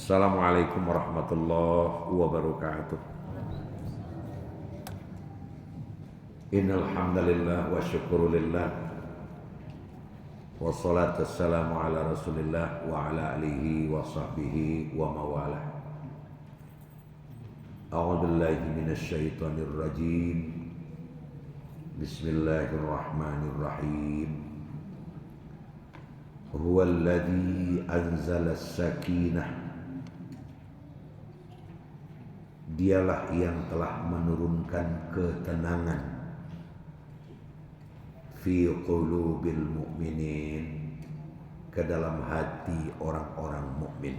Assalamualaikum warahmatullahi wabarakatuh. Innal hamdalillah wa syukurulillah wassalatu wassalamu ala Rasulillah wa ala alihi wa sahbihi wa mawalah. A'udzu billahi minasy syaithanir rajim. Bismillahirrahmanirrahim. Huwallazi anzala as-sakinah. Dialah yang telah menurunkan ketenangan fi qulubil mu'minin, ke dalam hati orang-orang mukmin.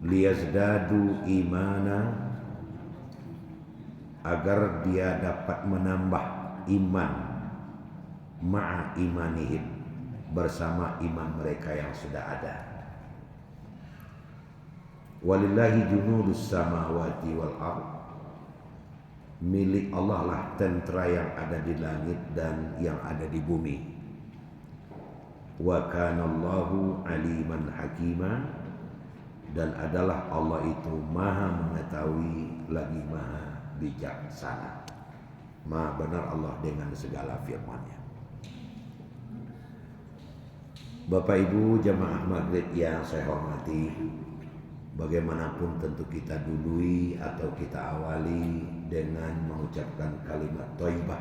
Liyazdadu imana, agar dia dapat menambah iman, ma'a imanihim, bersama iman mereka yang sudah ada. Walillahi junudus samawati wal ardh. Milik Allah lah tentera yang ada di langit dan yang ada di bumi. Wa kana Allahu aliman hakima, dan adalah Allah itu maha mengetahui lagi maha bijaksana. Maha benar Allah dengan segala firman-Nya. Bapak Ibu jamaah maghrib yang saya hormati, bagaimanapun tentu kita dului atau kita awali dengan mengucapkan kalimat thayyibah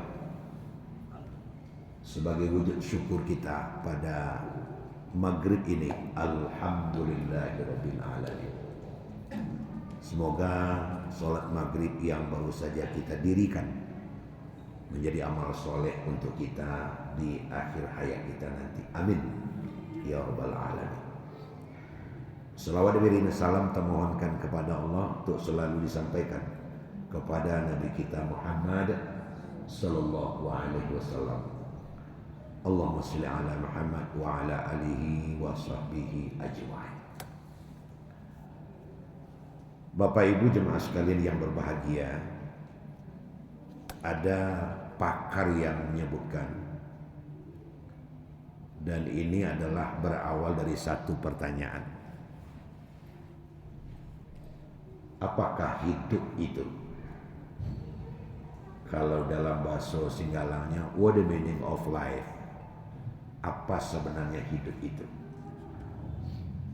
sebagai wujud syukur kita pada maghrib ini. Alhamdulillahirabbil alamin. Semoga sholat maghrib yang baru saja kita dirikan menjadi amal soleh untuk kita di akhir hayat kita nanti. Amin ya rabbal alamin. Selawat dan salam termohonkan kepada Allah untuk selalu disampaikan kepada Nabi kita Muhammad sallallahu alaihi wasallam. Allahumma shalli ala Muhammad wa ala alihi wa sahbihi ajma'in. Bapak Ibu jemaah sekalian yang berbahagia, ada pakar yang menyebutkan, dan ini adalah berawal dari satu pertanyaan. Apakah hidup itu? Kalau dalam bahasa Singgalangnya, what the meaning of life? Apa sebenarnya hidup itu?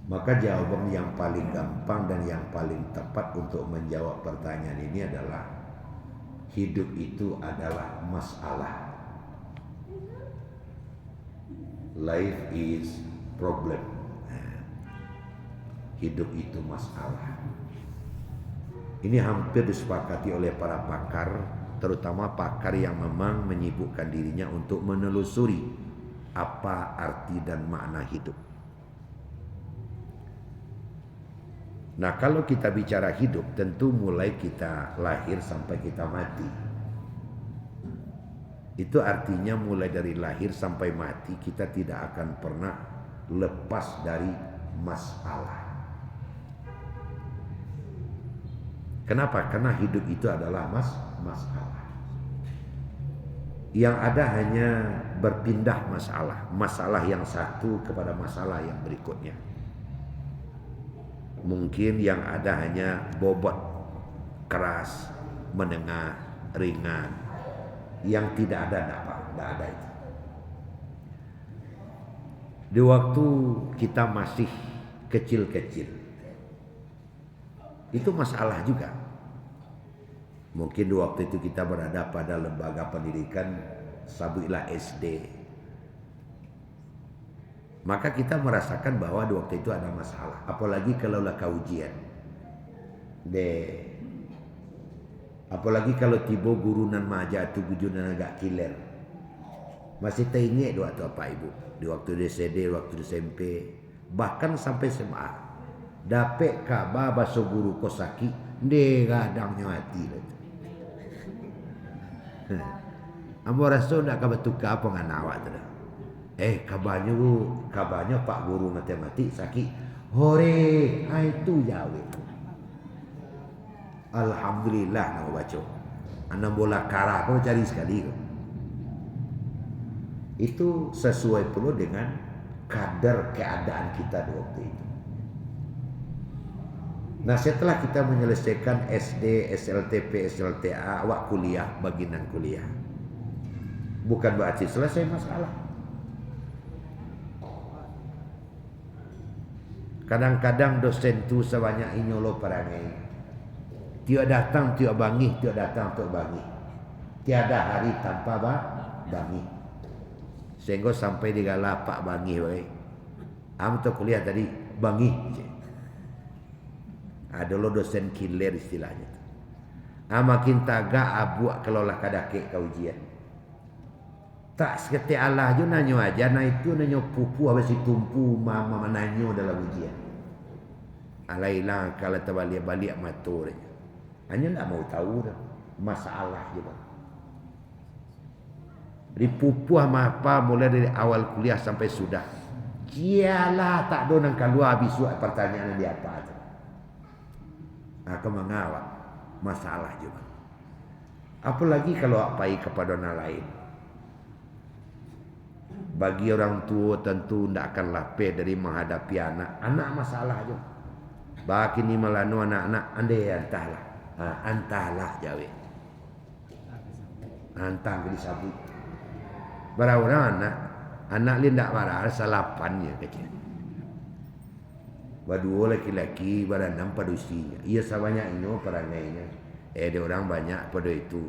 Maka jawaban yang paling gampang dan yang paling tepat untuk menjawab pertanyaan ini adalah, hidup itu adalah masalah. Life is problem. Hidup itu masalah. Ini hampir disepakati oleh para pakar, terutama pakar yang memang menyibukkan dirinya untuk menelusuri apa arti dan makna hidup. Nah, kalau kita bicara hidup, tentu mulai kita lahir sampai kita mati. Itu artinya mulai dari lahir sampai mati kita tidak akan pernah lepas dari masalah. Kenapa? Karena hidup itu adalah masalah. Yang ada hanya berpindah masalah. Masalah yang satu kepada masalah yang berikutnya. Mungkin yang ada hanya bobot, keras, menengah, ringan. Yang tidak ada, tidak ada itu. Di waktu kita masih kecil-kecil, itu masalah juga. Mungkin di waktu itu kita berada pada lembaga pendidikan Sabuilah SD. Maka kita merasakan bahwa di waktu itu ada masalah. Apalagi kalau laka ujian. Apalagi kalau tiba guru nan maja tu gujunan agak kiler. Masih teringat di waktu apa Ibu? Di waktu di SD, di waktu di SMP. Bahkan sampai SMA. Dapat kabar bahasa guru kau sakit, dia kadangnya mati. Ambo rasa nak kabar tukar apa dengan awak tu dah. Kabarnya Pak Guru matematik sakit. Hore, itu jawab. Alhamdulillah nak baca. Anak bola kara kau cari sekali. Itu sesuai pula dengan kadar keadaan kita di waktu itu. Nah setelah kita menyelesaikan SD, SLTP, SLTA, awak kuliah, bagian kuliah. Bukan berarti selesai masalah. Kadang-kadang dosen tu sebanyak inyolo parangai. Tiada datang, tiada bangi, tiada datang, tiada bangi. Tiada hari tanpa bangi. Sehingga sampai di galapak bangi. Am tu kuliah tadi bangi. Ada lo dosen killer istilahnya. Makin tagak abuak kalau lah kadake kau ujian. Tak seketi Allah je nanyo aja, nah itu nanyo pupu habis tumpu mama nanyo dalam ujian. Alailah kalau terbalik-balik matur. Hanya tak mau tahu dah masalah je bang. Di pupu sama apa mulai dari awal kuliah sampai sudah. Kialah tak ada nang keluar habis pertanyaan dia apa aja. Akan mengawal masalah juga. Apalagi kalau apai kepada orang lain. Bagi orang tua tentu tidak akan lapeh dari menghadapi anak. Anak masalah je. Bagi ni melanu anak-anak andai antahlah. Antahlah jawe. Antah ke disabut. Barang-barang anak li ndak marah salapannya kecil. Berdua laki-laki berenam padusinya. Ia sebanyak ini perangainya. Ada orang banyak pada itu.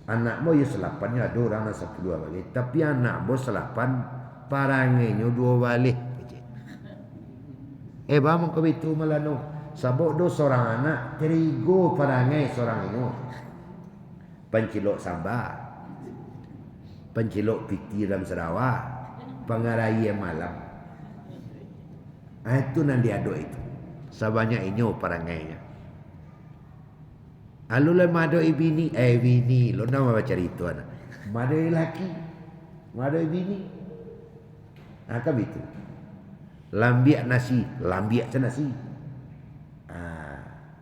Anak mo ya selapannya ada orang nak 10 balik. Tapi anak mo selapan parangainya 2 balik. Bang kau itu malano. Sabok do seorang anak terigo parangai seorang ini. Pencilok sambal. Pencilok piti dalam Sarawak. Pengarai malam. Itu nanti ada itu. Sebanyak ini parangainya. Alulah madoi bini, bini, lo nama baca itu anak. Madoi laki, madoi bini. Kan itu. Lambiak nasi, lambiak nasi.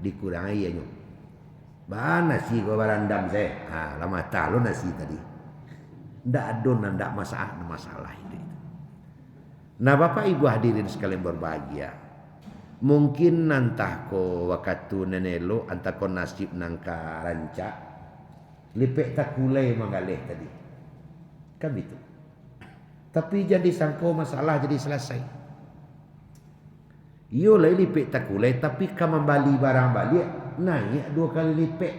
Dikurangi ya nyok. Bahan nasi kau barandam saya. Lama talo nasi tadi. Ndak adon, ndak masalah itu. Nah Bapak Ibu hadirin sekalian berbahagia. Mungkin nantah ko wakatu nenelo antah ko nasib nangka rancak lipek takulai mangaleh tadi. Kan begitu. Tapi jadi sangko masalah jadi selesai. Iyo lah lipek takulai tapi kamambali barang balik naik 2 kali lipek.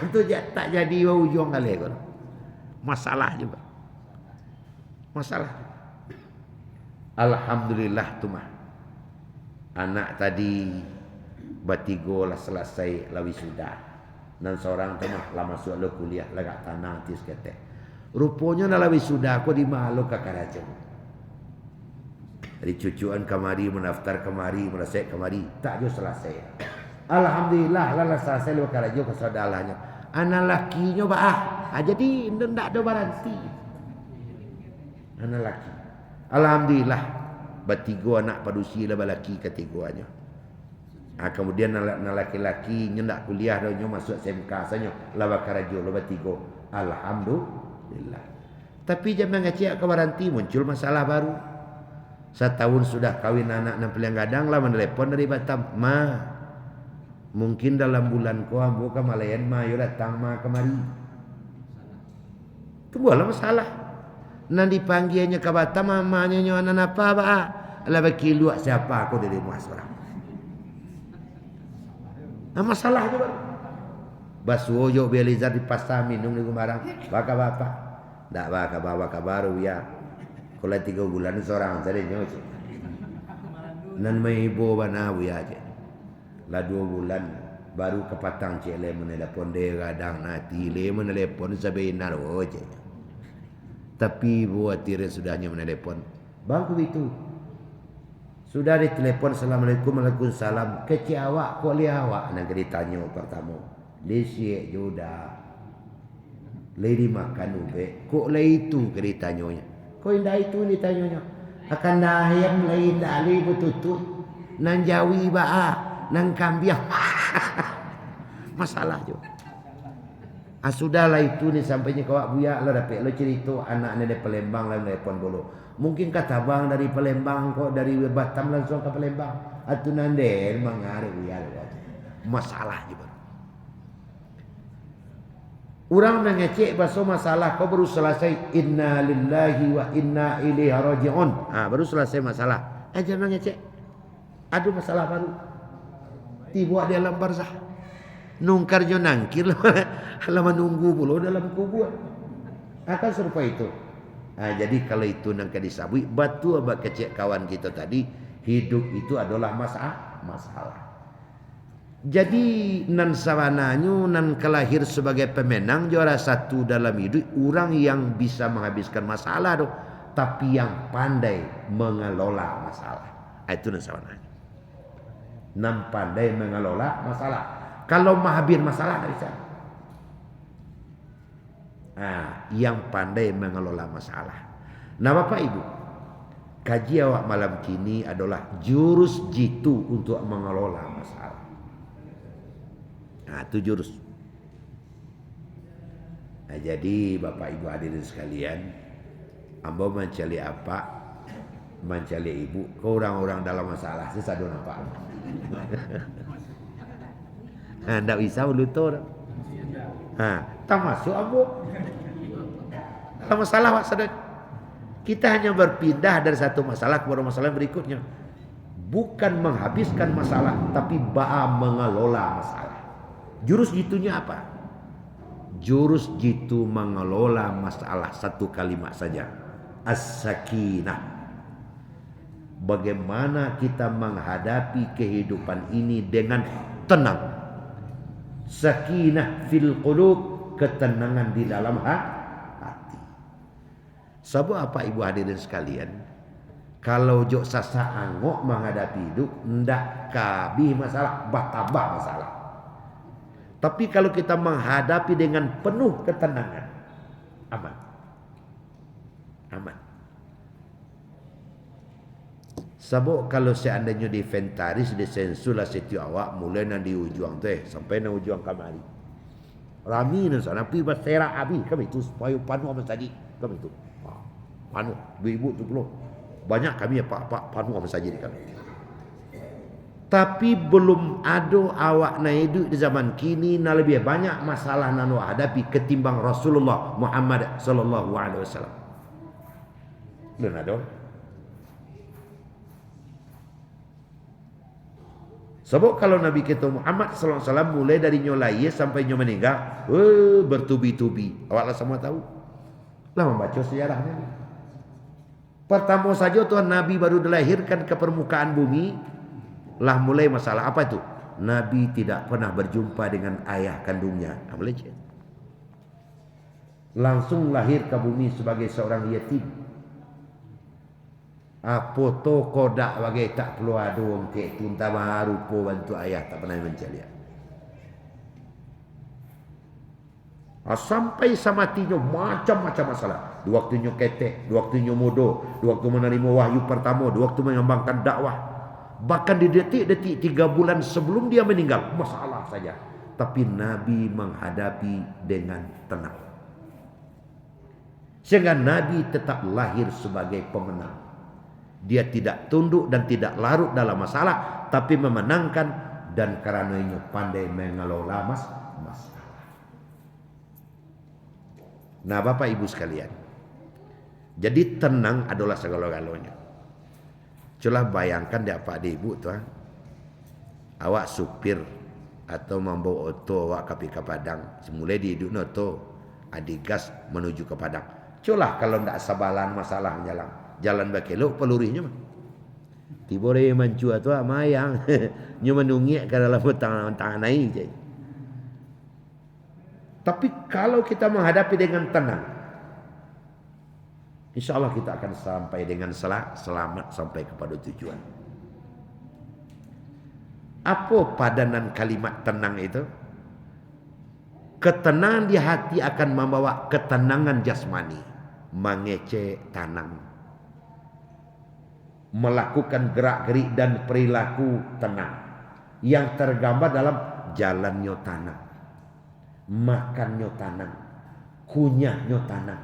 Itu tak jadi ujung kali ko. Masalah juga. Masalah. Alhamdulillah tu mah. Anak tadi batigo lah selesai lawi sudah. Dan seorang tu mah lah masuk lo kuliah lah kat tanah tis kete. Rupanya dah lawi sudah aku di malu ke Karajan. Dari cucuan kemari menaftar kemari merasai kemari tak jo selesai. Alhamdulillah lah selesai lo Karajan ke saudaranya. Anak lakinya jadi ndak ada baranti. Anak laki. Alhamdulillah bertiga anak padusi lah lelaki ketiganya. Kemudian anak laki-laki nyendak kuliah dah masuk SMK saja lah bakarajo lah bertiga. Alhamdulillah. Tapi jangan ngacik ke baranti muncul masalah baru. Setahun sudah kawin anak nan peliang gadang lah menelepon dari Batam. Ma, mungkin dalam bulan ko ambo ke Malayan ma yo datang ma kemari. Tunggulah masalah. Nan dipanggilnya ke Batam mamanya nyonan apa lah bagi luak siapa aku dari muas orang. Masalah tu baru. Basuh yo Belizar di pasar minum di barang. Baka bapak. Tak baka bawa baru ya. Kalau 3 bulan seorang saya nyoci. Nan mai ibu banawi aja. Lah 2 bulan baru ke Patang Cile menelepon dia kadang nanti le menelepon sebenar oje. Tapi buat tirin sudahnya menelepon. Bang begitu. Sudah ditelepon Assalamualaikum Waalaikumsalam. Kecik awak kok li awak nak ditanya pertama. Lesiek joda. Lady makan ube. Kok lai itu ditanyanya. Kok indah itu ditanyanya. Akan dahayam lain dali betutut. Nan jawi nan kambiah. Masalah juga. Sudahlah itu nih sampainya kawak buya lo dapat lo cerita anak dari Palembang lah telepon dulu. Mungkin kata bang dari Palembang kok dari Batam langsung ke Palembang. Atu nande mangare buya masalah juga. Orang mengecek baso masalah kau baru selesai inna lillahi wa inna ilaihi raji'un. Baru selesai masalah. Jangan ngecek. Ada masalah baru. Tiba di alam barzah. Nungkar jo nangkir lah menunggu pula dalam kubur. Akan serupa itu. Jadi kalau itu nangka disabui batu abak kecek kawan kita tadi, hidup itu adalah masalah. Jadi nan sawananya nan kelahir sebagai pemenang juara satu dalam hidup orang yang bisa menghabiskan masalah doh, tapi yang pandai mengelola masalah. Itu nan sawananya. Nan pandai mengelola masalah. Kalau menghabis masalah tak bisa. Yang pandai mengelola masalah. Nah Bapak Ibu, kaji awak malam kini adalah jurus jitu untuk mengelola masalah. Itu jurus. Jadi Bapak Ibu hadirin sekalian, ambo mencari apa? Mencari ibu ke orang-orang dalam masalah. Sesadu nampak. Ndak bisa belutur. Tak masuk ambo. Dalam masalah Pak, kita hanya berpindah dari satu masalah kepada masalah berikutnya. Bukan menghabiskan masalah, tapi mengelola masalah. Jurus jitunya apa? Jurus jitu mengelola masalah satu kalimat saja. As-sakinah. Bagaimana kita menghadapi kehidupan ini dengan tenang. Sakinah fil qulub, ketenangan di dalam hati. Sebab apa Ibu hadirin sekalian? Kalau jok sasa angok menghadapi hidup, ndak kabih masalah, tambah masalah. Tapi kalau kita menghadapi dengan penuh ketenangan, aman. Sebab kalau seandainya diventaris, disensur lah setiap awak mulai nanti ujung teh sampai na ujung kamari. Rami nan sana pi basera abi kami itu supaya panu apa tadi kami itu. Panu ibu tu pula. Banyak kami pak panu apa saja di kami. Tapi belum ada awak na hidup di zaman kini na lebih banyak masalah nanu hadapi ketimbang Rasulullah Muhammad sallallahu alaihi wasallam. Belum ada. Sebab kalau Nabi kita Muhammad sallallahu alaihi wasallam mulai dari nyolai sampai nyo meninggal, bertubi-tubi. Awaklah semua tahu. Lah membaca sejarahnya. Pertama saja Tuhan Nabi baru dilahirkan ke permukaan bumi, lah mulai masalah apa itu? Nabi tidak pernah berjumpa dengan ayah kandungnya. Langsung lahir ke bumi sebagai seorang yatim. Foto kodak bagai tak perlu ada orang ke tunta rupa bantu ayah tak pernah mencari. Sampai samatinya macam-macam masalah. Di waktunya ketek, di waktunya modoh, di waktu menerima wahyu pertama, di waktu mengembangkan dakwah. Bahkan di detik-detik 3 bulan sebelum dia meninggal, masalah saja. Tapi Nabi menghadapi dengan tenang. Sehingga Nabi tetap lahir sebagai pemenang. Dia tidak tunduk dan tidak larut dalam masalah, tapi memenangkan, dan karenanya pandai mengelola masalah. Nah Bapak Ibu sekalian, jadi tenang adalah segala-galanya. Coba bayangkan dia Pak Ibu tuh, awak supir atau membawa oto awak kapi ke Padang, semula di hidup noto adigas menuju ke Padang. Coba kalau ndak sabalan masalah jalan bakelok pelurihnya mah. Tibore mancu atau mayang nyo menungiak ke dalam tangan naik je. Tapi kalau kita menghadapi dengan tenang, insya Allah kita akan sampai dengan selamat sampai kepada tujuan. Apa padanan kalimat tenang itu? Ketenangan di hati akan membawa ketenangan jasmani, mengecek tanam, melakukan gerak-gerik dan perilaku tenang yang tergambar dalam jalannya tanam. makannya tanang, kunyahnya tanang,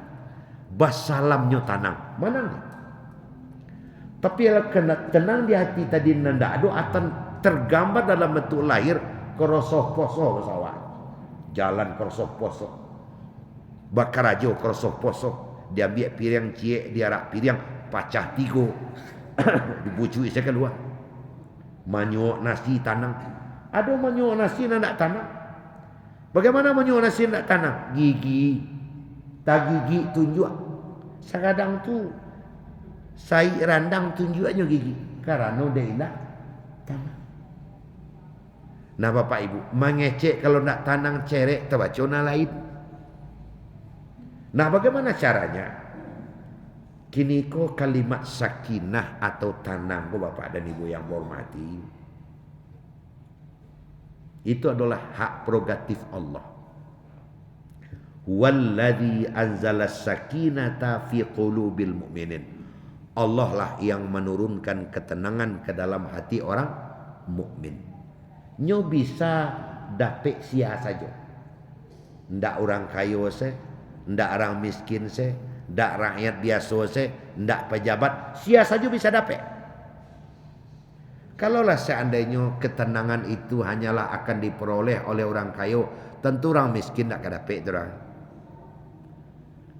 basalamnya tanang. Mana nih? Tapi kalau kena tenang di hati tadi nanda ado akan tergambar dalam bentuk lahir kerosoh poso pesawat. Jalan kerosoh poso. Bakarajo kerosoh poso. Diambil piring cie, diarak piring pacah tigo. Dibucui saya keluar. Manyok nasi tanang. Ada manyok nasi nak tanang. Bagaimana manyok nasi nak tanang? Gigi. Tak gigi tunjuk. Sekadang tu saya randang tunjukannya gigi. Karena dia nak tanang. Nah Bapak Ibu, mengecek kalau nak tanang cerek terbaca lain. Nah bagaimana caranya? Kini ko kalimat sakinah atau tanang ko Bapak dan Ibu yang hormati. Itu adalah hak prerogatif Allah. Walladzi anzala sakinata fi qulubil mu'minin. Allah lah yang menurunkan ketenangan ke dalam hati orang mukmin. Nyo bisa dapat sia saja. Ndak orang kaya se, ndak orang miskin se, ndak rakyat biasa se, ndak pejabat, sia saja bisa dapat. Kalaulah seandainya ketenangan itu hanyalah akan diperoleh oleh orang kaya, tentu orang miskin ndak akan dapat itu orang.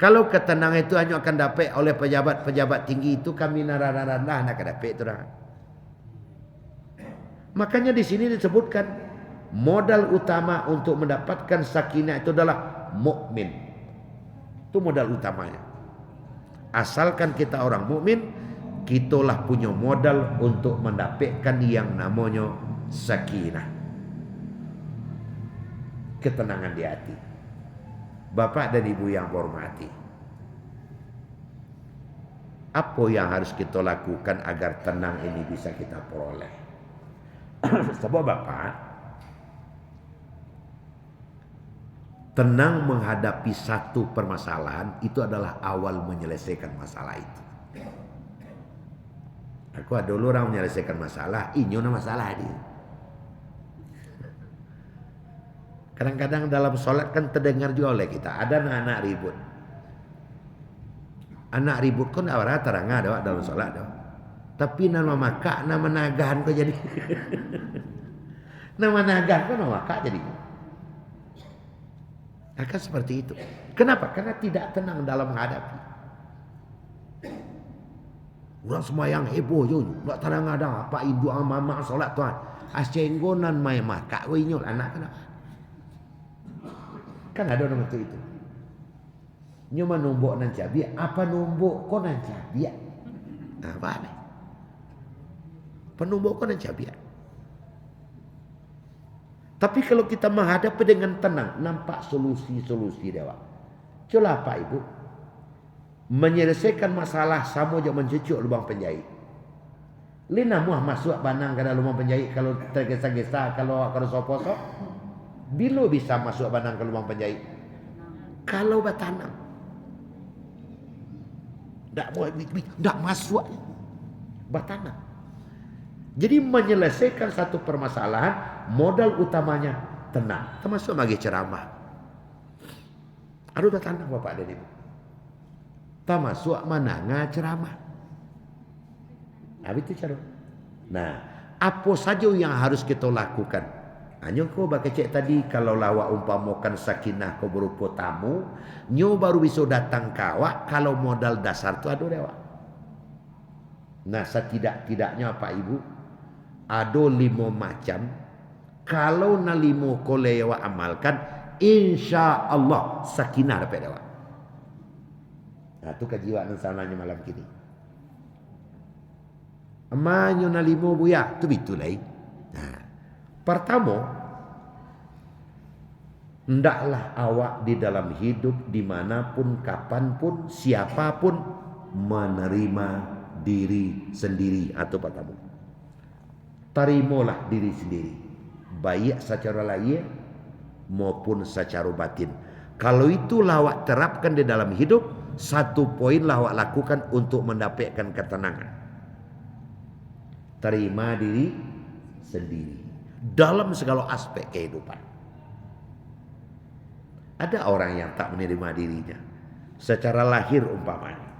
Kalau ketenangan itu hanya akan dapat oleh pejabat-pejabat tinggi itu, kami rendah nak dapat itu orang. Makanya di sini disebutkan modal utama untuk mendapatkan sakinah itu adalah mukmin. Itu modal utamanya. Asalkan kita orang mukmin, kitalah punya modal untuk mendapatkan yang namanya sakinah. Ketenangan di hati. Bapak dan Ibu yang hormati, apa yang harus kita lakukan agar tenang ini bisa kita peroleh? Sebab Bapak, tenang menghadapi satu permasalahan itu adalah awal menyelesaikan masalah itu. Aku ada dulu orang menyelesaikan masalah, ini masalah dia. Kadang-kadang dalam sholat kan terdengar juga oleh kita. Ada anak-anak ribut. Anak ribut kan awalnya terang ada dalam sholat. Tapi nama maka, nama nagahan kok jadi. Nama nagahan kok nama maka jadi. Akan seperti itu. Kenapa? Karena tidak tenang dalam menghadapi. Orang semua yang heboh je. Tak tenang ada. Apa ibu mama sholat tuan. Asenggonan main maka. Winyol anak kenapa? Kan ada orang itu. Nyuma nombok nan cabiak. Apa nombok kau nan cabiak? Apa nih? Penumbuk kau nan cabiak. Tapi kalau kita menghadapi dengan tenang, nampak solusi-solusi dewa. Coba Pak Ibu, menyelesaikan masalah sama je mencucuk lubang penjahit. Lina muah masuk banang ke dalam lubang penjahit kalau tergesa-gesa, kalau sopos-sop. Bila bisa masuk banang ke lubang penjahit? Kalau bertanam. Tak masuk. Bertanam. Jadi menyelesaikan satu permasalahan, modal utamanya tenang. Termasuk bagi ceramah. Aduh bertanam Bapak dan Ibu. Termasuk mananga ceramah. Habis itu cara. Nah, apa saja yang harus kita lakukan? Hanya kau bakal cek tadi kalau lawak umpamakan sakinah kau berupa tamu, nyo baru bisa datang kawak kalau modal dasar tu ada dewa. Nah setidak-tidaknya Pak Ibu, ada 5 macam. Kalau na 5 kau lewa amalkan, insya Allah sakinah dapat dewa. Nah tu kejiwaan sananya malam kini. Amanyo na 5 buya, tu betul lah. Nah. Pertama, hendaklah awak di dalam hidup dimanapun, kapanpun, siapapun menerima diri sendiri atau pertama. Terimalah diri sendiri, baik secara lahir maupun secara batin. Kalau itu awak terapkan di dalam hidup, satu poin awak lakukan untuk mendapatkan ketenangan. Terima diri sendiri. Dalam segala aspek kehidupan. Ada orang yang tak menerima dirinya secara lahir umpamanya.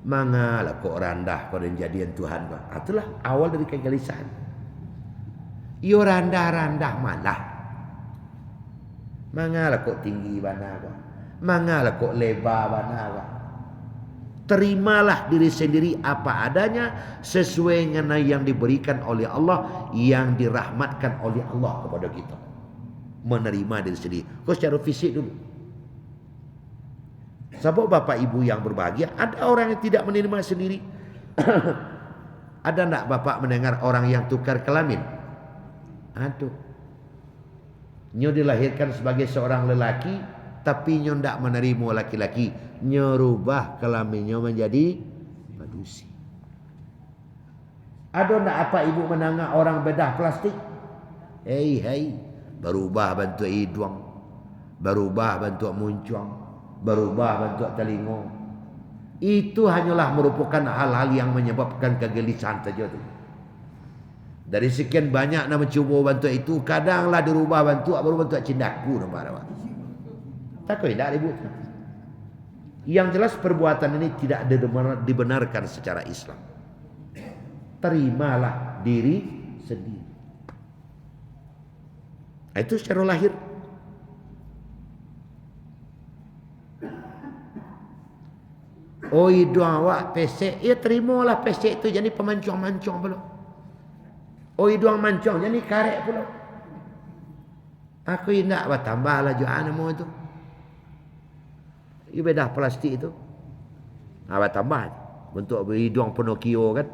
Mangalah kok randah kau dan jadian Tuhan bah. Itulah awal dari kegelisahan. Yo randah-randah malah. Mangalah kok tinggi bana bah. Mangalah kok lebar bana bah. Terimalah diri sendiri apa adanya sesuai dengan yang diberikan oleh Allah, yang dirahmatkan oleh Allah kepada kita. Menerima diri sendiri. Kau secara fisik dulu. Sebab bapak ibu yang berbahagia, ada orang yang tidak menerima sendiri. Ada tak bapak mendengar orang yang tukar kelamin? Aduh. Nyo dilahirkan sebagai seorang lelaki, tapi nyo tidak menerima laki-laki. Nyo rubah kelaminnya menjadi manusia. Ada tak apa ibu mendengar orang bedah plastik? Hei. Berubah bentuk hidung, berubah bentuk muncung, berubah bentuk telinga. Itu hanyalah merupakan hal-hal yang menyebabkan kegelisahan saja tu. Dari sekian banyak nama cuba bentuk itu, kadanglah dirubah bentuk baru bentuk cindaku nampak. Takut tidak ribut. Yang jelas perbuatan ini tidak dibenarkan secara Islam. Terimalah diri sendiri. Itu secara lahir. Oh hidung awak pesek, ya terimalah pesek itu jadi pemancung-mancung pula. Oh hidung mancung jadi karek pula. Aku ingat tambahlah jual nama itu. Ia bedah plastik itu. Awak tambah bentuk hidung Pinocchio kan.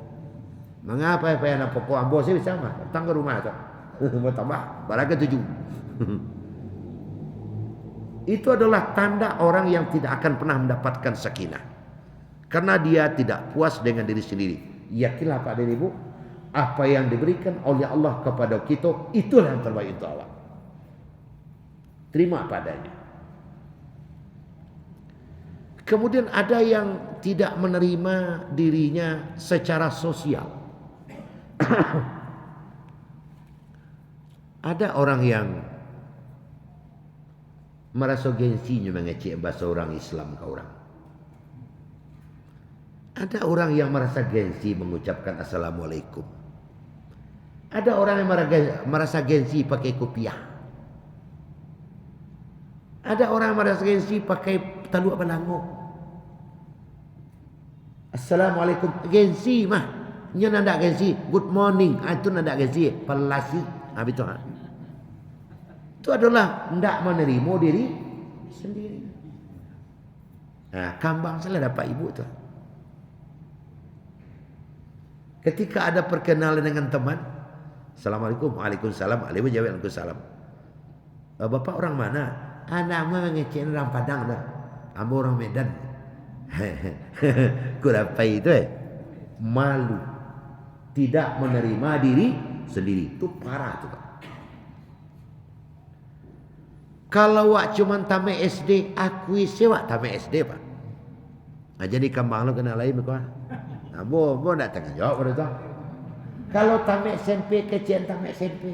Mengapa payah nak pokok ambo saya sama datang ke rumah tu. Bertambah barang ke-7. Itu adalah tanda orang yang tidak akan pernah mendapatkan sakinah. Karena dia tidak puas dengan diri sendiri. Yakinlah Pak dan Ibu, apa yang diberikan oleh Allah kepada kita, itulah yang terbaik untuk Allah. Terima padanya. Kemudian ada yang tidak menerima dirinya secara sosial. Ada orang yang merasa gengsinya mengecek bahasa orang Islam ke orang. Ada orang yang merasa gengsi mengucapkan Assalamualaikum. Ada orang yang merasa gengsi pakai kopiah. Ada orang yang merasa gengsi pakai taluk belangu. Assalamualaikum. Gengsi mah. Nya nanda gengsi. Good morning. Itu nanda gengsi. Pelasi. Itu ha. Itu adalah tidak menerima diri sendiri. Nah, kambang salah dapat ibu tu. Ketika ada perkenalan dengan teman, Assalamualaikum, Waalaikumsalam, Waalaikumsalam. Bapak orang mana? Anak mengecek orang Padang dah. Ambo orang Medan. Kurapai itu malu. Tidak menerima diri sendiri. Itu parah tu. Kalau wak cuman tamat SD, akui sewak tamat SD pak. Nah, jadi kambang lo kena lain bukan? Nah, bo nak tengah jawab pada tu. Kalau tamat SMP, kecian tamat SMP.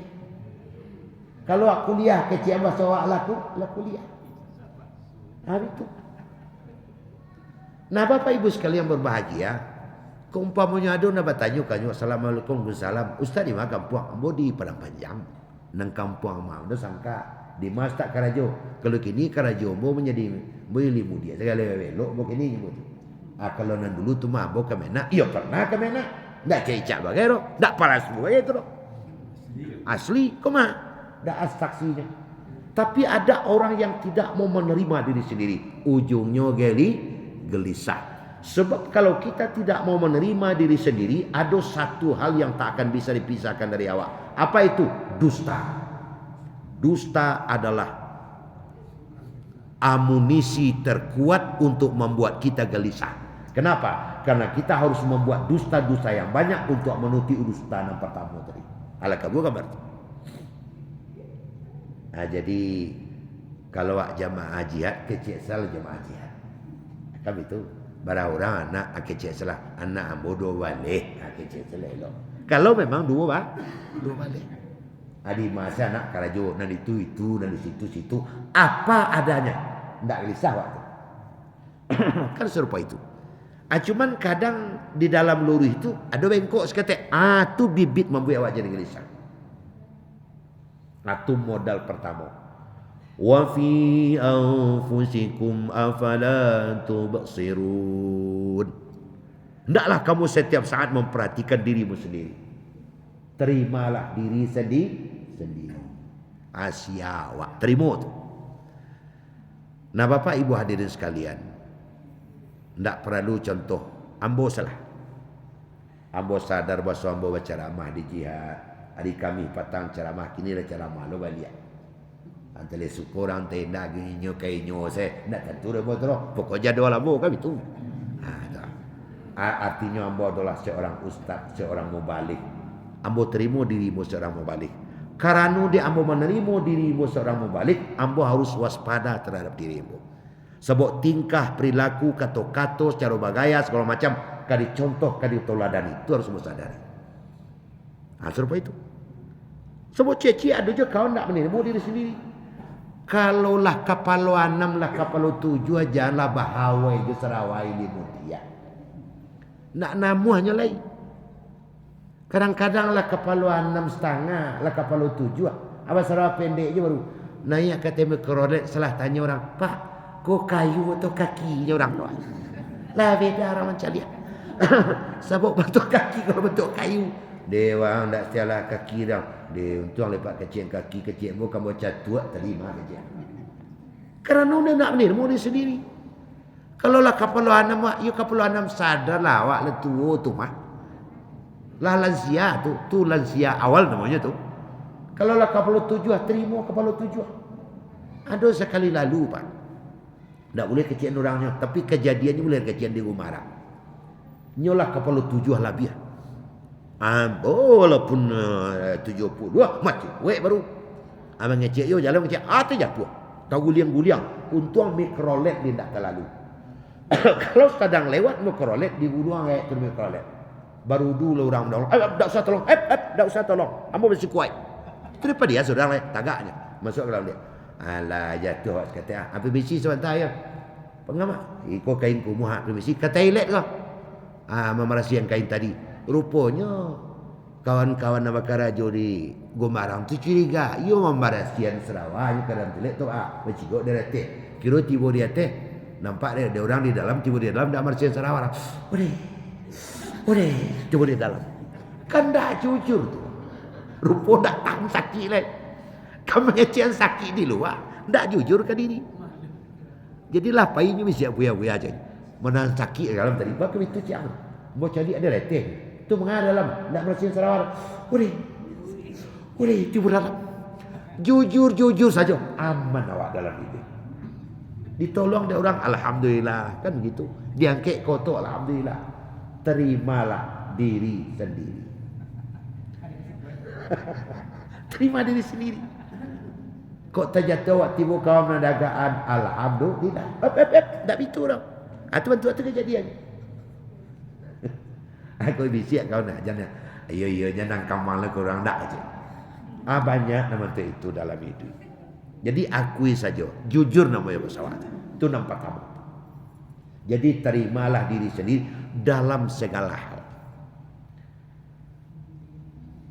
Kalau aku kuliah, kecian bahasa wak laku kuliah. Nah itu. Nah bapak ibu sekalian berbahagia. Keumpamanya ada nak bertanya kanyo Assalamualaikum Waalaikumsalam. Ustaz di mana kampung? Ambo di Padang Panjang. Nang kampung mah udah sangka di mas tak karajo. Kalau kini karajo mau menjadi beli mudia. Segala belok mau kini nyebut. Kalau nan dulu tu mah mau ke Menak. Iya pernah ke Menak. Ndak kecak bagai ro. Ndak paras bagai itu ro. Asli koma. Ndak saksinya. Tapi ada orang yang tidak mau menerima diri sendiri. Ujungnya gelisah. Sebab kalau kita tidak mau menerima diri sendiri, ada satu hal yang tak akan bisa dipisahkan dari awak. Apa itu? Dusta. Dusta adalah amunisi terkuat untuk membuat kita gelisah. Kenapa? Karena kita harus membuat dusta-dusta yang banyak untuk menutupi dusta yang pertama tadi. Ala kamu kabar. Nah, jadi kalau jamaah jihad kecil salah jamaah jihad. Kami itu bara orang anak kecil salah anak bodoh balik kecil salah elok. Kalau memang dua balik. Adi masa nak karajo nan itu nan di situ apa adanya. Ndak gelisah waktu. Kan serupa itu. Cuman kadang di dalam luruh itu ada bengkok sekate. Tu bibit membuat awak jadi gelisah. Itu modal pertama. Wa fi anfusikum afala tubsirun. Hendaklah kamu setiap saat memperhatikan dirimu sendiri. Terimalah diri sendiri. Asia awak terima tu. Nah Bapak Ibu hadirin sekalian, ndak perlu contoh. Ambo salah. Ambo sadar bahwa ambo berceramah di jihad. Hari kami patang ceramah kini lah ceramah lo balik. Antara syukur antara nak ginyo kainyo saya nak tentu dah betul. Pokoknya doa ambo kan itu. Artinya ambo adalah seorang ustaz, seorang mubalik. Ambo terima dirimu seorang mubalik. Karena dia ambo menerima dirimu seorang mubalik, ambo harus waspada terhadap dirimu. Sebab tingkah, perilaku, kata-kata, secara bagaya, segala macam, kadi contoh, kadi tauladani. Itu harus ambo sadari. Serupa itu. Sebab ceci ada je kau nak menerima diri sendiri. Kalaulah kapal 6 lah kapal 7 janganlah bahawai je serawai limu dia. Nak namu hanya lain. Kadang-kadang lah kapal 6,5 lah kapal 7. Abang serawai pendek je baru. Naik kata mikrolet salah tanya orang, Pak, kok kayu atau kakinya orang tu? Lah beda orang macam dia. Sebab bentuk kaki kalau bentuk kayu. Dia orang tak salah kaki dah. Dia untung lepas kecil kaki kecil mu kamu catuak terima kecil. Kerana dia nak menir mu dia sendiri. Kalau lah kapal 6 you kapal 6 sadar lah awak le tua tu mah. Lah lansia tu lansia awal namanya tu. Kalau lah kapal 7 terima kapal 7. Ada sekali lalu Pak. Tak boleh kecil orangnya, tapi kejadiannya boleh kecil di rumah. Nyolah kapal 7 lebih. Walaupun 72 macam wek baru. Abang ngecek yo jalan ngecek tu japu. Tahu guliang-guliang. Untung mikrolet dia tak terlalu. Kalau sedang lewat mikrolet di buruang kayak tu mikrolet. Baru dulu orang tolong. Tak usah tolong. Tak usah tolong. Ambo mesti kuat. Itu depan dia sudah tagaknya. Masuk ke dalam dia. Alah jatuh kata apa besi sebentar ya. Pengamat. Iko kain kumuh besi kata ilet kau. Memerasian kain tadi. Rupanya kawan-kawan nama karajo di Gomarang tu curiga. Yo membarasian Sarawak kadang telet tu bercigok dari teh. Kira tiba dia teh. Nampak dia orang di dalam tiba dia dalam dak marasian Sarawak. Boleh coba di dalam. Kan dak jujur tu. Rupa dak tahu sakit leh. Kamu ngecian sakit di luar. Dak jujur ke diri. Jadilah payahnya mesti buya-buya aja. Mana sakit dalam tadi. Bak itu ciang. Mau cari ada leteh. Tu mengarah dalam nak bersihin Sarawak. Boleh cuba dalam. Jujur saja. Aman awak dalam itu. Ditolong dia orang alhamdulillah kan begitu. Diangkat kotor alhamdulillah. Terimalah diri sendiri. Terima diri sendiri. Kok terjatuh waktu tiba kawan menadagaan alhamdulillah. Tak begitu dah. Itu kejadian. Aku bisik kau nak jangan. Ayo jangan kamal kurang dak aja. Banyak nama itu dalam hidup. Jadi akui saja, jujur namanya pesawat. Itu nampak kamu. Jadi terimalah diri sendiri dalam segala hal.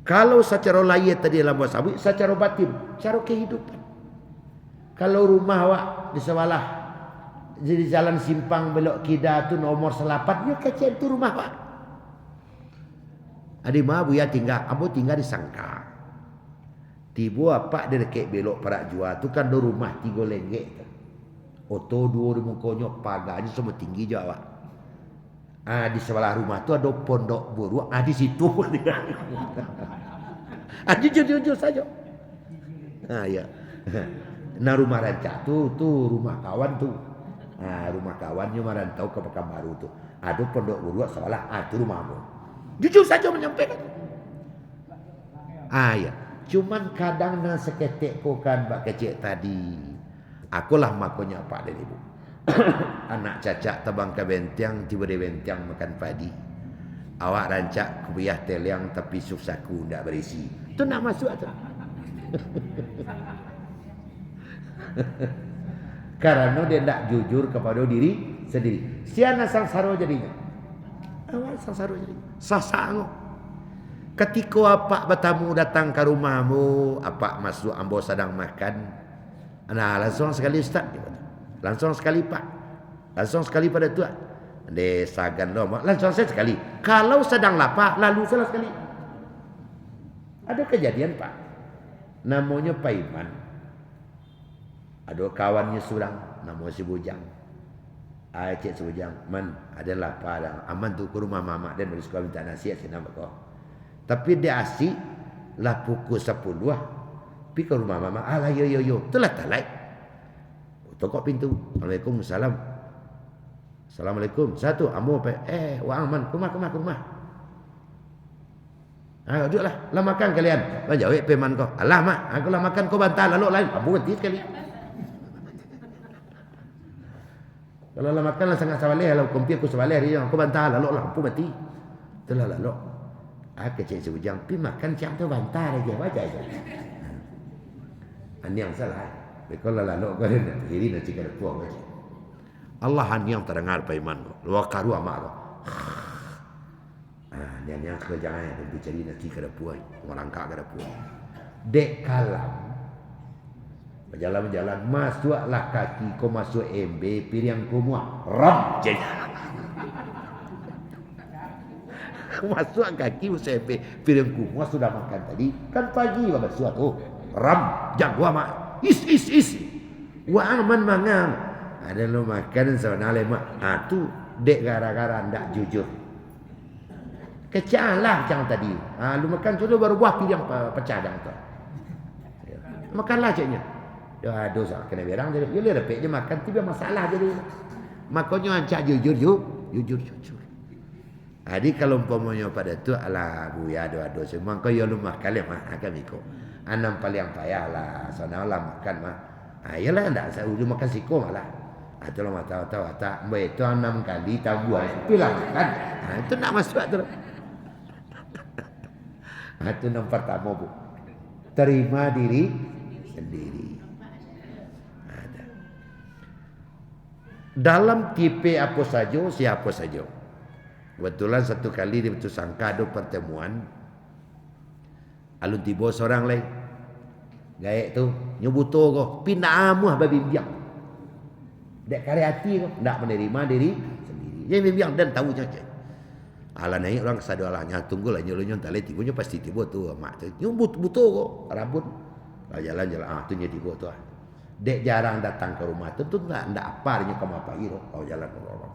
Kalau secara lahir tadi dalam wasabi, secara batin, secara kehidupan. Kalau rumah awak di sebelah di jalan simpang belok kida tu nomor 8, ya kecil tu rumah awak. Adik mah buya tinggal, ambo tinggal di Sangka. Tiba apa dia dekat belok Perak Jua tu kan ada rumah 3 lenggek. Oto 2 di mukanya pagarnya semua tinggi je awak. Di sebelah rumah tu ada pondok buruh, di situ pun dia. Jujur saja. Ya. Nah rumah rancak tu rumah kawan tu. Rumah kawannya merantau ke Pekanbaru tu. Ada pondok buruh sebelah, tu rumahmu. Jujur saja menyampaikan. Ya. Cuman kadang na seketik ko kan bak kecil tadi. Akulah makonya Pak dan Ibu. Anak cacak tebang ke bentiang, tiba di bentiang makan padi. Awak rancak kubiyah teliang tapi susaku ndak berisi. Itu nak masuk tu. Karena dia tidak jujur kepada diri sendiri. Siana sangsara jadinya. Awal sangsara jadinya. Sasango. Ketika apa bertamu datang ke rumahmu, apa masuk ambo sedang makan. Nah, langsung sekali Ustaz. Langsung sekali Pak. Langsung sekali pada Tuan. Desagan doma. Langsung saya sekali. Kalau sedang lapar, lalu salah sekali. Ada kejadian Pak. Namanya Pak Iman. Ada kawannya surang, namanya si Bujang. Cik si Bujang, man, ada lapar, aman tu ke rumah mama dan baru suka minta nasihat sini nama kau. Tapi dia asyik lah pukul 10 pergi ke rumah mama. Alah yo, telah talai. Tokok pintu. Waalaikumsalam. Assalamualaikum. Satu, amo wah aman, ke rumah. Duduklah, lah makan kalian. Jauh peman kau. Alah mak, aku lah makan kau bantah lalu lain. Abu ganti sekali. Kalau lah makan lah sangat sabaleh, kalau kompi aku sabaleh dia aku bantah lalu lampu mati. Itulah lalu. Kecil si Bujang, pi makan siang tu bantah lagi baca aja. Yang salah. Kalau lalu kau ini nanti kena puang aja. Allah yang terdengar Pak Iman. Lu karu amak lo. Yang kerjaan yang bicara nanti kena puang. Orang kak kena puang. Dek kalam. Berjalan-jalan, masuklah kaki kau masuk MB, piring kumua, ram jadi. Masuk kaki masuk MB, piring kumua sudah makan tadi, kan pagi bapak suatu, ram, jago mak, is. Wah aman mangang, ada lo makan sama mak, tu dek gara-gara ndak jujur. Kecalah macam tadi, lu makan tu baru buah piring pecah dah tu. Makanlah caknya. Dosa kena berang jadi. Dia lepek je makan tiba masalah jadi. Makanya ancak jujur. Jadi kalau umpamanya pada tu ala buya doa semua kau yo lumah kali mah akan ikut. Anam paling payah lah. Sana lah makan mah. Iyalah ndak saya ujung makan siko malah. Itu lo tahu tak. Mbak itu 6 kali tabuan. Pilah makan. Itu nak masuk tu. Itu yang pertama bu. Terima diri sendiri. Dalam tipe apa saja, siapa saja. Kebetulan satu kali dia betul sangka ada pertemuan. Alun tiba seorang lain. Gaek tu, nyebuto ko, pindah amuh babi biang. Dek kari hati ko, ndak menerima diri sendiri. Yang biang dan tahu saja. Ala naik orang kesadualahnya, tunggulah nyolonyon tali tibunya pasti tiba tu mak tu. Nyebut buto ko, rambut. Jalan-jalan, tu nya tiba tu. Dek jarang datang ke rumah tentu ndak apa dia kamu apa iro kau jalan orang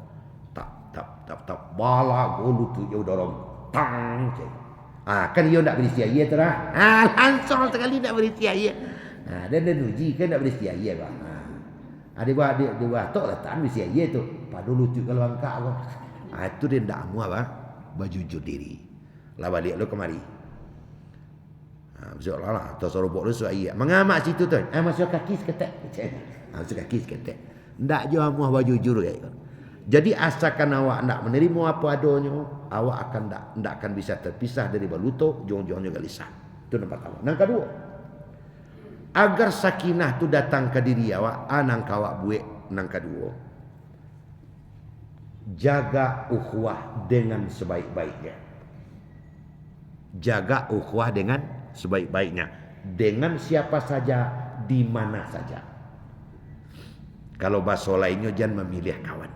tak bala golu tu jauh dorong tang cek. Kan dia ndak berisia ia terah. Langsung sekali ndak berisia ia. Dan uji kan ndak berisia ia bah. Dia buat tok letak berisia ia tu. Padu lucu kalau angka kau. Itu dia ndak mau bah berjujur diri. Lah balik lu kemari. Masuk lah atau sorobok lu suai mengamak situ tu masuk kaki seketek masuk kaki seketek ndak jo amuh bajujur kayak jadi asalkan awak ndak menerima apa adanya awak akan ndak akan bisa terpisah dari baluto jong-jongnya gelisah itu yang pertama. Yang kedua agar sakinah tu datang ke diri awak nang kawak buek. Yang kedua jaga ukhuwah dengan sebaik-baiknya. Jaga ukhuwah dengan sebaik-baiknya dengan siapa saja di mana saja. Kalau bahasa lainnya jangan memilih kawan.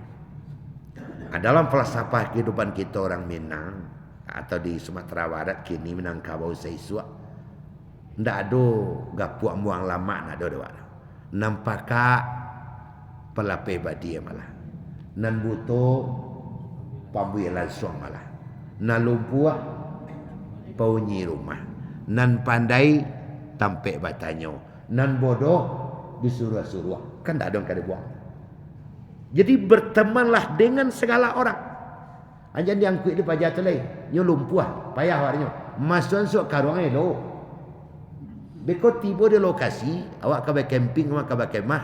Dalam falsafah kehidupan kita orang Minang atau di Sumatera Barat kini Minangkabau Seisua ndak ada gapuak muang lama ndak ada. Nampaka pelape badia malah. Nan buto pambuy langsung malah. Nan lumpua paunyi rumah. Nan pandai tampek batanyo. Nan bodoh disuruh-suruh. Kan tak ada yang kada buang. Jadi bertemanlah dengan segala orang. Anjan diangkut di pajak tu lain. Nyo lumpuh. Payah warnyo. Masuk karung lo. Beko tiba di lokasi. Awak kabai camping. Awak kabai kemah.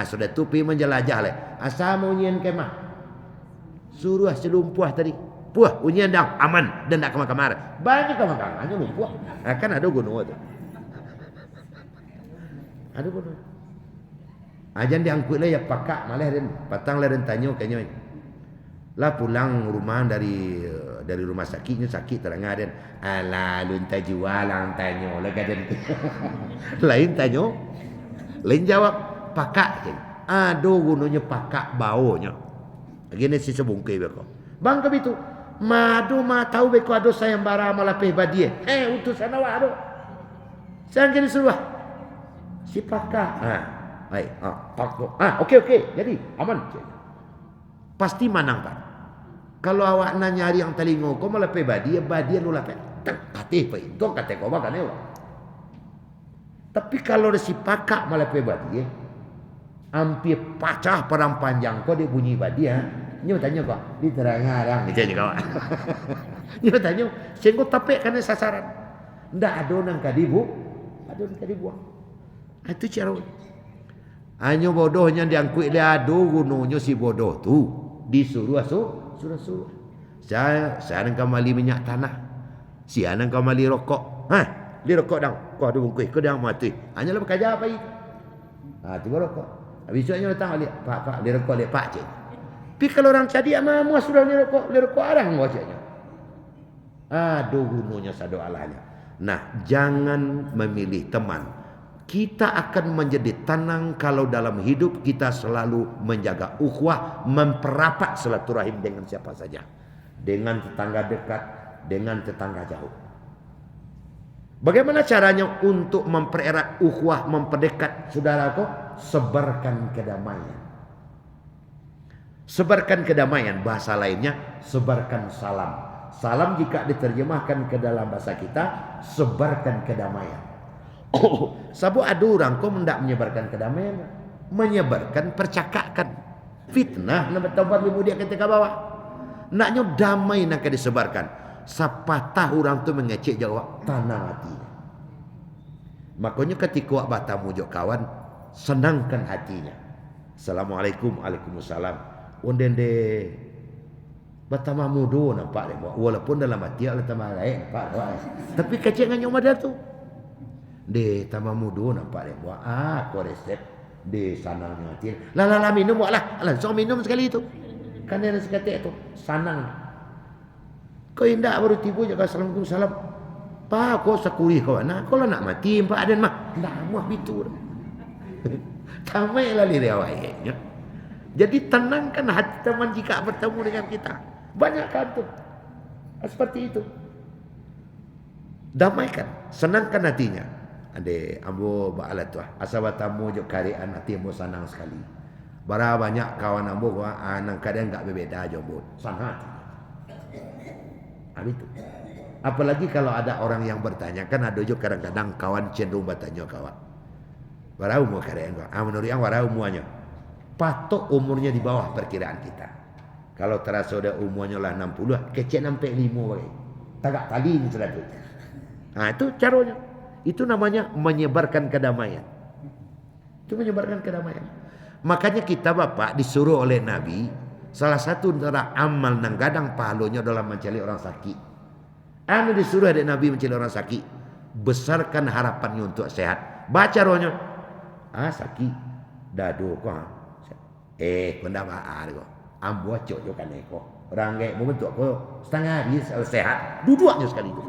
Sudah tu pergi menjelajah lah. Asal mau nyian kemah. Suruh selumpuh tadi. Puah, unyian dah aman dan tak kamar-kamar. Banyak kamar-kamar, hanya lumpuh. Kan ada gunung tu. Ada bodoh. Ajan diangkut lah ya pakak malah dan patang lah dan tanya kayaknya. Lah pulang rumah dari rumah sakitnya sakit terang dan alah lun ta jualang tanya lah kaden. Lain tanya. Lain jawab pakak. Aduh gunanya pakak baunya. Gini si sebungkai beko. Bang ke bitu. Madu ma tahu beko ado sayembara malapeh badie. Utusan awak ado. Saya kini suruh. Si pakak. Baik, okey. Jadi aman. Pasti manang Pak. Kalau awak nak nyari yang telingo kau malah badia lu lapet. Tak patih pe. Itu kata kau makan ya. Tapi kalau si pakak malah badia, hampir pacah perang panjang kau dia bunyi badia. Nyo tanya kau, di terang-terang gitu kau. Nyo tanya, sengko tapek kan sasaran. Ndak ada nang kadibu, ada nang kadibuang. Itu cara. Hanya bodohnya diangkut dia adu gunungnya si bodoh tu disuruh suruh. Saya nak mali minyak tanah. Si anak kau mali rokok. Dia rokok dah. Kau ada bungkus, kau dah mati. Hanya lah bekerja apa itu? Tiba rokok. Habis itu datang balik, Pak, dia rokok dia pak cik. Tapi kalau orang cadi ama sudah dia rokok arang mau caknya. Aduh gunungnya sado alahnya. Nah, jangan memilih teman. Kita akan menjadi tenang kalau dalam hidup kita selalu menjaga ukhuwah, memperapat silaturahim dengan siapa saja. Dengan tetangga dekat, dengan tetangga jauh. Bagaimana caranya untuk mempererat ukhuwah, memperdekat saudaraku? Sebarkan kedamaian. Sebarkan kedamaian, bahasa lainnya sebarkan salam. Salam jika diterjemahkan ke dalam bahasa kita, sebarkan kedamaian. Sabu ada orang kau hendak menyebarkan kedamaian, menyebarkan percakapan fitnah nak bertobat lebih dia ketika bawah. Naknya damai nak disebarkan. Sapatah orang tu mengecek jawab tanah hatinya. Makanya ketika awak bertamu jok kawan, senangkan hatinya. Assalamualaikum, waalaikumsalam. Undende bertambah mudo nampak dia. Walaupun dalam hati Allah tambah lain nampak dia. Tapi kecek dengan modal tu. Di tambah mudo nampak dia buat aku resep di sanangnya hati. Lah minum buatlah. So minum sekali itu. Kan dia sekali itu sanang. Kau indah baru tiba je assalamualaikum salam. Pak kau sakuri kau nak kalau nak mati pak aden mah. Dah muah bitu. Tamai lah lirik awaknya. Jadi tenangkan hati teman jika bertemu dengan kita. Banyak kan tu. Seperti itu. Damaikan, senangkan hatinya. Ade ambo baalat tu asal bertemu jok karian hati ambo senang sekali. Bara banyak kawan ambo gua nang kadang enggak berbeza jo ambo. Sangat. Itu. Apalagi kalau ada orang yang bertanya kan ada jo kadang-kadang kawan cenderung bertanya kawan. Bara umur karian gua. Menurut yang bara umurnya. Patok umurnya di bawah perkiraan kita. Kalau terasa udah umurnya lah 60, kecil sampai 5 bagai. Tagak tali ni sudah tu. Itu caranya. Itu namanya menyebarkan kedamaian. Itu menyebarkan kedamaian. Makanya kita Bapak disuruh oleh Nabi, salah satu antara amal nang gadang pahalanya adalah mencari orang sakit. Anu disuruh oleh Nabi mencari orang sakit, besarkan harapannya untuk sehat. Baca rohnya. Sakit. Dadu kau. Kau ndak baar kau. Ambo cok jo kan kau. Orang kayak membentuk kau setengah hari sehat. Duduknya sekali itu.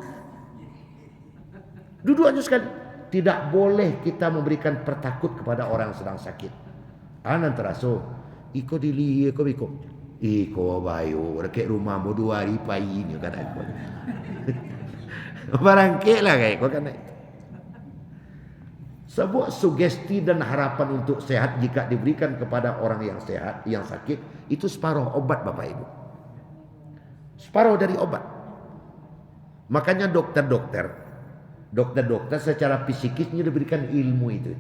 Duduknya sekali. Tidak boleh kita memberikan pertakut kepada orang yang sedang sakit. Anan teraso, iko dili, iko biko. Iko bayu, rakyat rumah mau 2 hari pagi ni kan aku. Barangkali lah kayak kau kan. Sebuah sugesti dan harapan untuk sehat jika diberikan kepada orang yang sehat, yang sakit, itu separuh obat Bapak Ibu. Separuh dari obat. Makanya dokter-dokter secara psikisnya diberikan ilmu itu.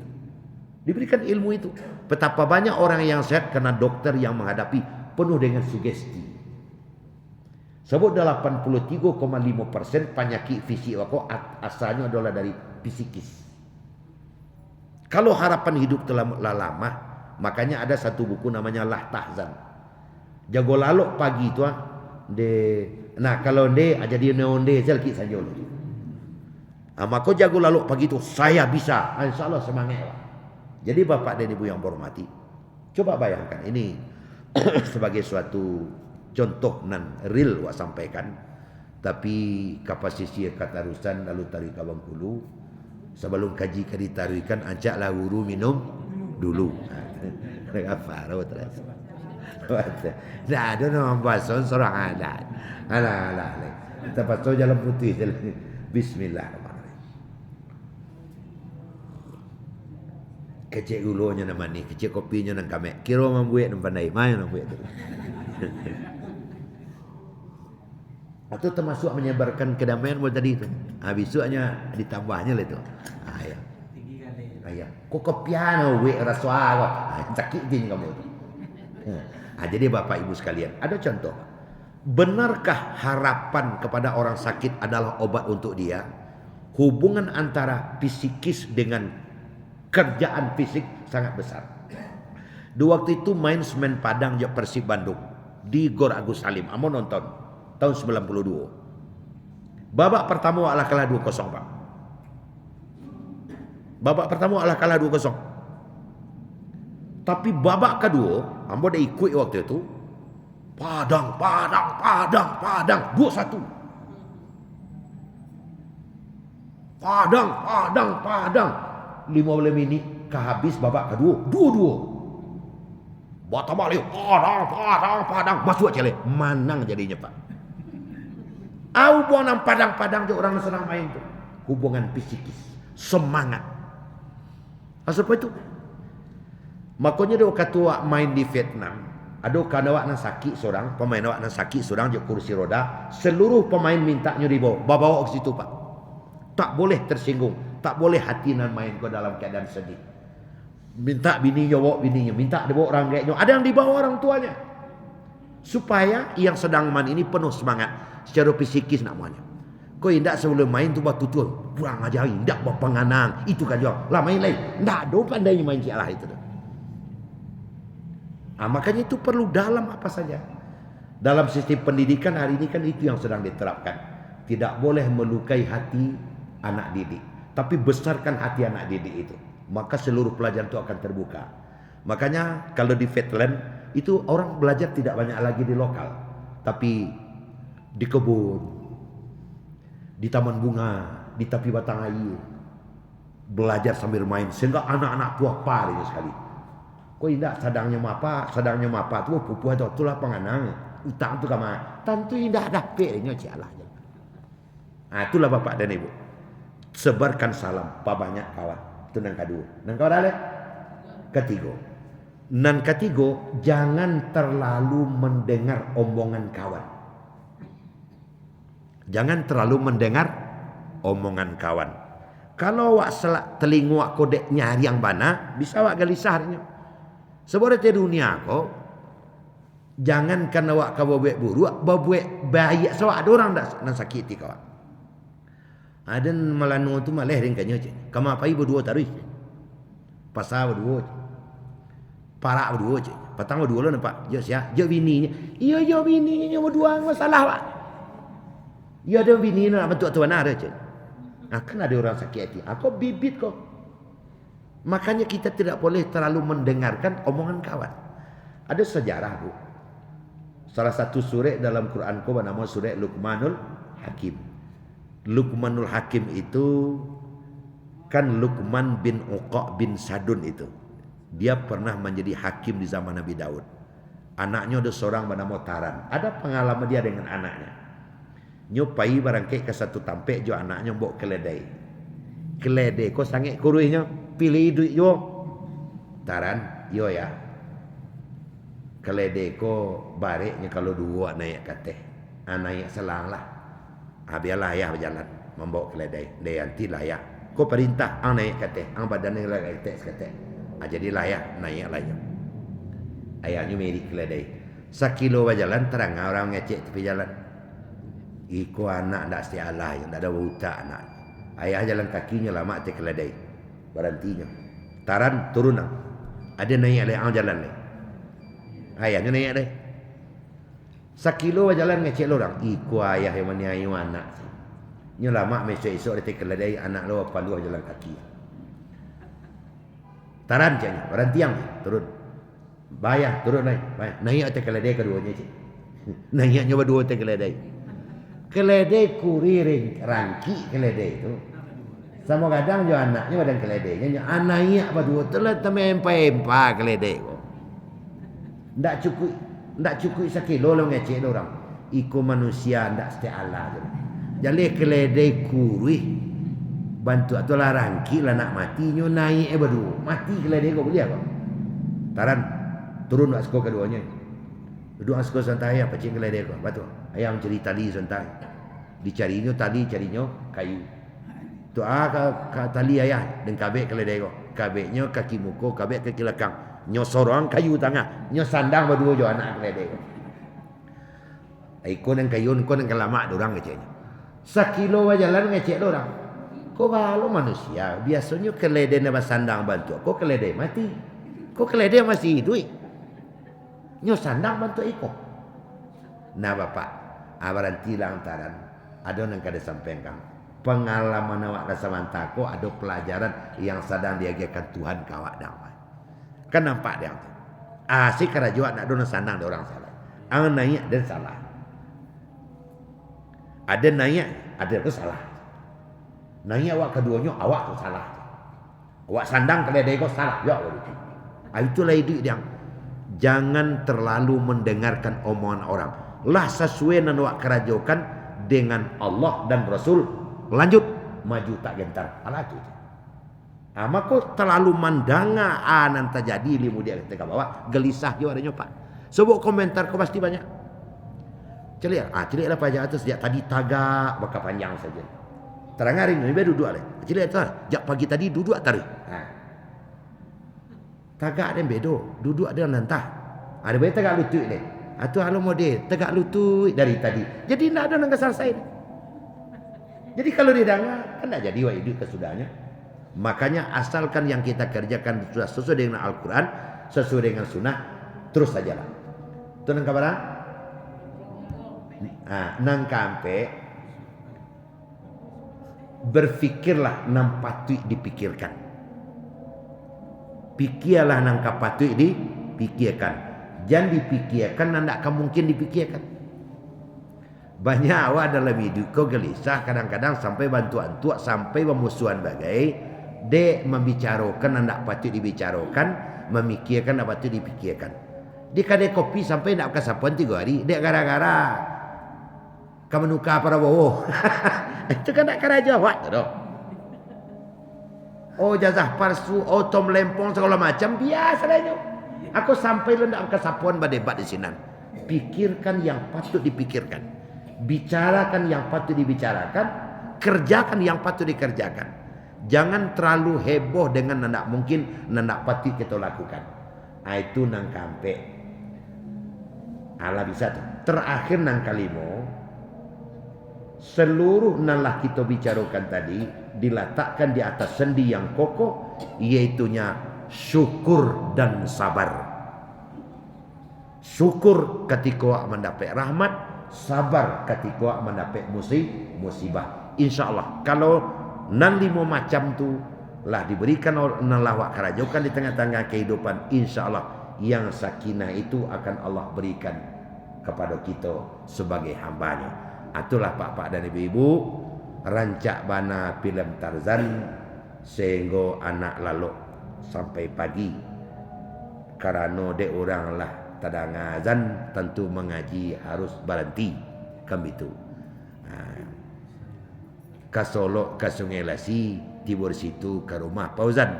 Diberikan ilmu itu. Betapa banyak orang yang sehat karena dokter yang menghadapi penuh dengan sugesti. Sebut 83,5% penyakit fisik asalnya adalah dari psikis. Kalau harapan hidup telah lama, makanya ada satu buku namanya La Tahzan. Jago lalok pagi tu kalau aja dia neonde selki saja. Maka jago lalok pagi tu saya bisa. Insyaallah semangat. Jadi bapak dan ibu yang berhormati, coba bayangkan ini sebagai suatu contoh nan real wak sampaikan, tapi kapasisi katarusan lalu tarik kawan kulu sebelum kaji ditaruhkan ajaklah guru minum dulu. Apa rawat terus. Nah, ada nama bahasa seorang adat. Alah. Kita baca jalan putih. Bismillahirrahmanirrahim. Kecik gulunya nama ni, kecik kopinya nang kami. Kira membuat nang pandai, main nang buat tu. Atau termasuk menyebarkan kedamaian buat tadi tu. Besoknya ditambahnya lah tu. Ya. Ayah, kok kopiano we rasuah kok. Sakit din kamu tu. Jadi bapak ibu sekalian, ada contoh. Benarkah harapan kepada orang sakit adalah obat untuk dia? Hubungan antara psikis dengan kerjaan fisik sangat besar. Di waktu itu main semen Padang je Persib Bandung di Gor Agus Salim. Amo nonton tahun 92. Babak pertama adalah kalah 2-0, Pak. Babak pertama adalah kalah 2-0. Tapi babak kedua, ambo dah ikut waktu itu. Padang 2-1. Padang 15 minit kehabis babak kedua 2-2. Batam balik Padang masuk cele manang jadinya Pak. Au buang Padang je orang senang main tu. Hubungan psikis, semangat. Apa itu? Makanya dia kata awak main di Vietnam, ada kan awak nak sakit seorang, pemain awak nak sakit seorang je kursi roda, seluruh pemain mintanya bawa ke situ Pak. Tak boleh tersinggung, tak boleh hati nan main kau dalam keadaan sedih. Minta bininya bawa bininya, minta dia bawa orang gayanya, ada yang dibawa orang tuanya. Supaya yang sedang main ini penuh semangat secara psikis namanya. Kau indak sebelum main tu batu tu, kurang ajar, indak berpenganang, itu kan jauh. Lah main lain, ndak do pandai main cialah itu tu. Makanya itu perlu dalam apa saja. Dalam sistem pendidikan hari ini kan itu yang sedang diterapkan. Tidak boleh melukai hati anak didik, tapi besarkan hati anak didik itu. Maka seluruh pelajaran itu akan terbuka. Makanya kalau di Vietnam itu orang belajar tidak banyak lagi di lokal, tapi di kebun, di taman bunga, di tepi batang air. Belajar sambil main sehingga anak-anak tua paling sekali. Kau indah sadangnya mapa tu pupuh tu itulah penganang utang tu kama tentu indah dapet nya cialah. Itulah bapak dan ibu. Sebarkan salam banyak kawan. Itu nang kedua. Nang kawan ada ketiga. Nang ketiga, jangan terlalu mendengar omongan kawan. Jangan terlalu mendengar omongan kawan. Kalau awak selak telinga awak kodek nyari yang bana, bisa awak gelisahnya. Sebab di dunia kau jangan kan awak kau buat buruk, buat baik sebab ada orang dak nak sakiti kau. Ada melanu tu malah ringkanya je. Kamu apa ibu dua taruh? Pasal berdua. Parak berdua je. Petang berdua lo nampak. Jo sia, jo bininya. Iya jo bininya berdua masalah pak. Ya ada bini nak bentuk tuan ada je. Kan ada orang sakit hati. Aku bibit kau. Makanya kita tidak boleh terlalu mendengarkan omongan kawan. Ada sejarah bu. Salah satu surah dalam Quran ku bernama surah Luqmanul Hakim. Luqmanul Hakim itu kan Luqman bin Uqa bin Sadun itu. Dia pernah menjadi hakim di zaman Nabi Daud. Anaknya ada seorang bernama Taran. Ada pengalaman dia dengan anaknya. Nyopai barangkali ke satu tampek jo anaknya bawa keledai. Keledai kau sangat kuruhnya pilih duit yo. Taran yo ya. Keledai kau bareknya kalau dua naik kateh. Naik selang lah. Biarlah ayah berjalan membawa keledai. Dia nanti layak. Kau perintah ang naik kateh. Ang badannya lagi kateh. Jadi layak naik layak. Ayahnya milik keledai. Sekilo berjalan terang orang ngecek tepi jalan. Iko anak tak setialah yang tak ada wutak anak. Ayah jalan kakinya lama te keledai. Berhentinya. Taran turun. Ada naik le ang jalan le. Ayahnya naik le. Sekilo berjalan ngecek orang. Iko ayah yang meniayu anak. Nya lama esok-esok dia te keledai anak lo paluh jalan kaki. Taran caknya, orang tiang turun. Bayar turun naik. Naik atas keledai keduanya cik. Naik nyoba dua atas keledai. Keledai kuriring rangki keledai itu. Sama kadang jo anaknya badan keledainya anaknya apa dua telah tempa keledai kok. Ndak cukup sekilo lo ngecek orang. Iko manusia ndak setiap Allah. Jadi keledai kurih bantu atau larangki lah nak mati nyo naik berdua mati keledai kau boleh kau taran turun asko keduanya duduk asko santai apa cing keledai kau batu ayam cari tali santai dicari nyo tali cari nyo kayu tu ka tali ayah dan kabek keledai kau kabeknya kaki muko kabek kaki lekang nyo sorong kayu tengah nyo sandang berdua jo anak keledai kau ikon yang kayu ikon yang kelama dorang ngeceknya sekilo jalan ngecek dorang. Kau kalau manusia biasanya keledai nak sandang bantu. Kau keledai mati. Kau keledai masih hidup. Nyo sandang bantu iko. Nah bapak, abaranti lantaran ada yang kada sampaikan. Pengalaman awak rasa mantako ada pelajaran yang sedang diajarkan Tuhan kawak damai. Kan nampak dia tu. Si kerajaan nak dona sandang ada orang salah. Ang naik dan salah. Ada naik, ada tu salah. Nanya awak keduanya awak tu salah. Awak sandang keledai kau salah. Ya itulah ide dia. Jangan terlalu mendengarkan omongan orang. Lah sesuai dengan awak kerajokan dengan Allah dan Rasul. Lanjut maju tak gentar. Alah tu. Maka terlalu mandanga nanti jadi limu dia ketika bawah gelisah juga adanya pak. Sebab komentar kau pasti banyak. Celik lah pajak itu sejak tadi tagak bakal panjang saja. Terang hari ni duduk le. Kecil tu, jak pagi tadi duduk tari. Tagak dan bedo, duduk dia nantah. Ada baik tagak lutut le. Atu halo model, tagak lutut dari tadi. Jadi nak ada nang selesai. Jadi kalau dia dengar, kan tak jadi wa hidup kesudahnya. Makanya asalkan yang kita kerjakan sudah sesuai dengan Al-Quran, sesuai dengan Sunnah, terus sajalah. Itu nang kabaran? Nang kampe. Berfikirlah nang patut dipikirkan. Pikirlah nang patut dipikirkan. Jangan dipikirkan nang tak mungkin dipikirkan. Banyak awak dalam hidup kau gelisah kadang-kadang sampai bantuan tuak sampai memusuhan bagai dek membicarakan nang tak patut dibicarakan, memikirkan nang patut dipikirkan. Di kedai kopi sampai nak kesapuan 3 hari dek gara-gara kamu menukar para bawa. Itu kan nak kena jawab tu dok. Oh jazah palsu, oh tom lempong segala macam biasa dah. Aku sampai lendak kesapuan berdebat di sini. Pikirkan yang patut dipikirkan, bicarakan yang patut dibicarakan, kerjakan yang patut dikerjakan. Jangan terlalu heboh dengan nak mungkin nak patut kita lakukan. Itu nang kampe. Ala bisa tu. Terakhir nang kalimo. Seluruh nalah kita bicarakan tadi diletakkan di atas sendi yang kokoh, iaitunya syukur dan sabar. Syukur ketika awak mendapat rahmat, sabar ketika awak mendapat musibah. InsyaAllah kalau nang 5 macam tu lah diberikan oleh awak kerajokan di tengah-tengah kehidupan, InsyaAllah yang sakinah itu akan Allah berikan kepada kita sebagai hambanya. Itulah pak-pak dan ibu-ibu rancak bana film Tarzan sehingga anak lalu sampai pagi. Karena de orang lah tadang azan tentu mengaji harus berhenti kami itu. Ke Solo ke Sungai Lasi tibur situ ke rumah Pauzan.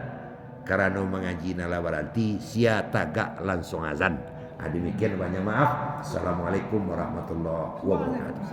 Karena mengaji nala berhenti sia tagak langsung azan. Demikian banyak maaf. Assalamualaikum warahmatullahi wabarakatuh.